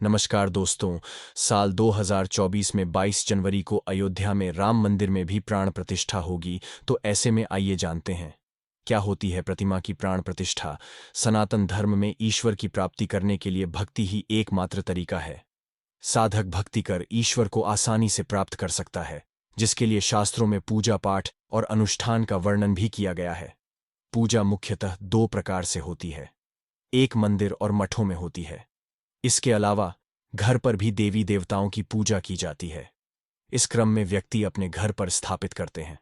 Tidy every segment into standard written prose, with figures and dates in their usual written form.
नमस्कार दोस्तों। साल 2024 में 22 जनवरी को अयोध्या में राम मंदिर में भी प्राण प्रतिष्ठा होगी। तो ऐसे में आइए जानते हैं क्या होती है प्रतिमा की प्राण प्रतिष्ठा। सनातन धर्म में ईश्वर की प्राप्ति करने के लिए भक्ति ही एकमात्र तरीका है। साधक भक्ति कर ईश्वर को आसानी से प्राप्त कर सकता है, जिसके लिए शास्त्रों में पूजा पाठ और अनुष्ठान का वर्णन भी किया गया है। पूजा मुख्यतः दो प्रकार से होती है, एक मंदिर और मठों में होती है। इसके अलावा घर पर भी देवी देवताओं की पूजा की जाती है। इस क्रम में व्यक्ति अपने घर पर स्थापित करते हैं।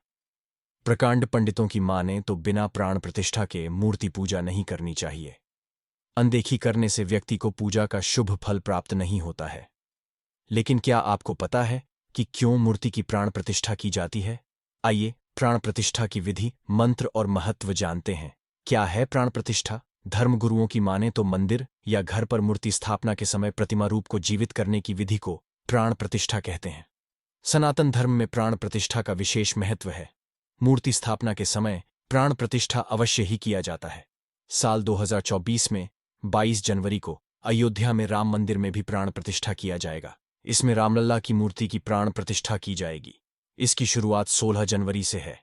प्रकांड पंडितों की माने तो बिना प्राण प्रतिष्ठा के मूर्ति पूजा नहीं करनी चाहिए। अनदेखी करने से व्यक्ति को पूजा का शुभ फल प्राप्त नहीं होता है। लेकिन क्या आपको पता है कि क्यों मूर्ति की प्राण प्रतिष्ठा की जाती है? आइए प्राण प्रतिष्ठा की विधि, मंत्र और महत्व जानते हैं। क्या है प्राण प्रतिष्ठा? धर्मगुरुओं की माने तो मंदिर या घर पर मूर्ति स्थापना के समय प्रतिमा रूप को जीवित करने की विधि को प्राण प्रतिष्ठा कहते हैं। सनातन धर्म में प्राण प्रतिष्ठा का विशेष महत्व है। मूर्ति स्थापना के समय प्राण प्रतिष्ठा अवश्य ही किया जाता है। साल 2024 में 22 जनवरी को अयोध्या में राम मंदिर में भी प्राण प्रतिष्ठा किया जाएगा। इसमें रामलला की मूर्ति की प्राण प्रतिष्ठा की जाएगी। इसकी शुरुआत 16 जनवरी से है।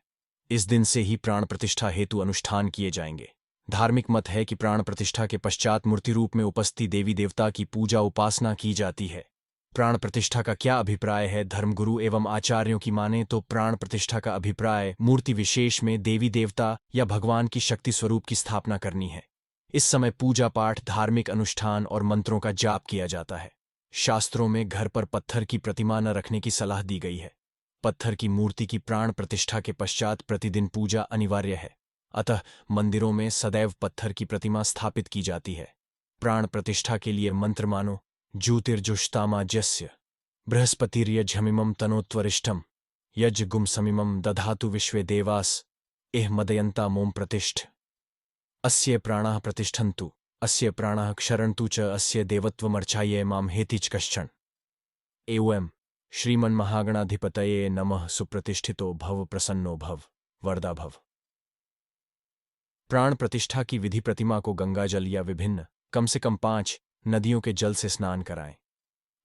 इस दिन से ही प्राण प्रतिष्ठा हेतु अनुष्ठान किए जाएंगे। धार्मिक मत है कि प्राण प्रतिष्ठा के पश्चात मूर्ति रूप में उपस्थित देवी देवता की पूजा उपासना की जाती है। प्राण प्रतिष्ठा का क्या अभिप्राय है? धर्मगुरु एवं आचार्यों की माने तो प्राण प्रतिष्ठा का अभिप्राय मूर्ति विशेष में देवी देवता या भगवान की शक्ति स्वरूप की स्थापना करनी है। इस समय पूजा पाठ, धार्मिक अनुष्ठान और मंत्रों का जाप किया जाता है। शास्त्रों में घर पर पत्थर की प्रतिमा न रखने की सलाह दी गई है। पत्थर की मूर्ति की प्राण प्रतिष्ठा के पश्चात प्रतिदिन पूजा अनिवार्य है। अतः मंदिरों में सदैव पत्थर की प्रतिमा स्थापित की जाती है। प्राण प्रतिष्ठा के लिए मंत्र मानो: ज्योतिर्जुष्टामाज्यस्य बृहस्पतिर्यजहमिमं तनोत्वरिष्ठम यज्ञगुम समिमं दधातु विश्वे देवास एह मदयन्ता मोम प्रतिष्ठ अस्य प्राणाः प्रतिष्ठन्तु अस्य प्राणाः क्षरन्तु च अस्य देवत्वमर्चाये माम हेतिच कश्चन। एवं श्रीमन्महागणाधिपतये नमः। सुप्रतिष्ठितो भव, प्रसन्नो भव, वरदा भव। प्राण प्रतिष्ठा की विधि: प्रतिमा को गंगा जल या विभिन्न कम से कम 5 नदियों के जल से स्नान कराएं।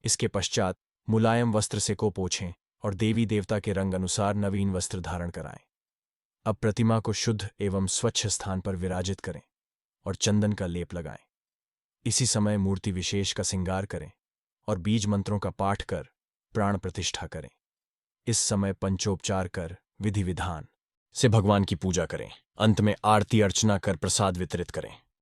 इसके पश्चात मुलायम वस्त्र से को पोंछें और देवी देवता के रंग अनुसार नवीन वस्त्र धारण कराएं। अब प्रतिमा को शुद्ध एवं स्वच्छ स्थान पर विराजित करें और चंदन का लेप लगाएं। इसी समय मूर्ति विशेष का श्रृंगार करें और बीज मंत्रों का पाठ कर प्राण प्रतिष्ठा करें। इस समय पंचोपचार कर विधि विधान से भगवान की पूजा करें। अंत में आरती अर्चना कर प्रसाद वितरित करें।